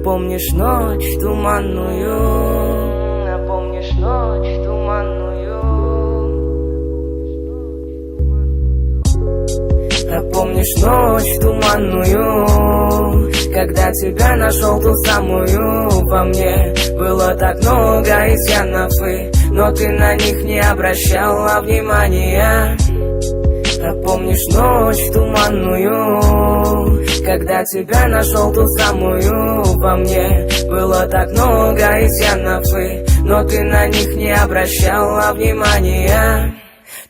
помнишь ночь туманную? А помнишь ночь туманную? А помнишь ночь туманную, когда тебя нашел ту самую? Во мне было так много изъянов, но ты на них не обращала внимания. А помнишь ночь туманную, когда тебя нашел ту самую? Во мне было так много изъянов, но ты на них не обращала внимания.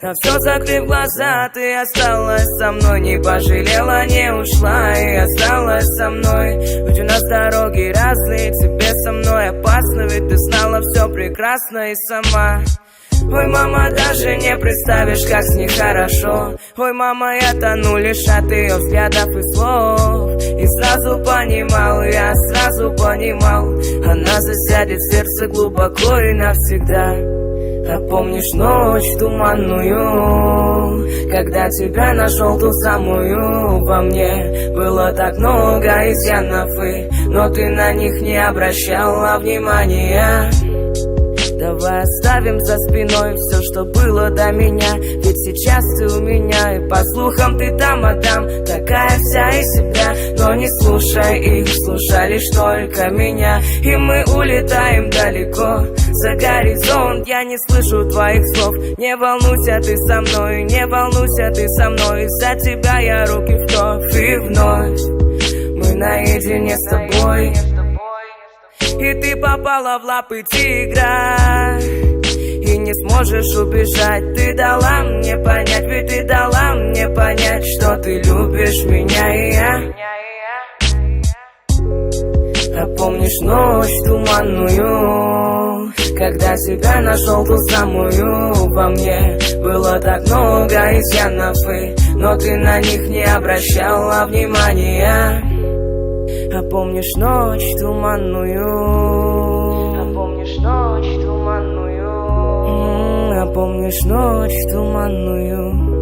На все закрыв глаза, ты осталась со мной, не пожалела, не ушла и осталась со мной. Ведь у нас дороги разные, тебе со мной опасно, ведь ты знала все прекрасно и сама. Ой, мама, даже не представишь, как с ней хорошо. Ой, мама, я тону лишь от ее взглядов и слов. И сразу понимал, я сразу понимал, она засядет в сердце глубоко и навсегда. А помнишь ночь туманную, когда тебя нашел ту самую? Во мне было так много изъянов, но ты на них не обращала внимания. Давай оставим за спиной все, что было до меня, ведь сейчас ты у меня, и по слухам ты там, а там такая вся из себя. Но не слушай их, слушай лишь только меня, и мы улетаем далеко за горизонт. Я не слышу твоих слов, не волнуйся ты со мной, не волнуйся ты со мной. Из-за тебя я руки в кровь, и вновь мы наедине с тобой. И ты попала в лапы тигра, и не сможешь убежать. Ты дала мне понять, ведь ты дала мне понять, что ты любишь меня и я. А помнишь ночь туманную, когда тебя нашел ту самую? Во мне было так много изъянов, но ты на них не обращала внимания. А помнишь ночь туманную? А помнишь ночь туманную? А помнишь ночь туманную?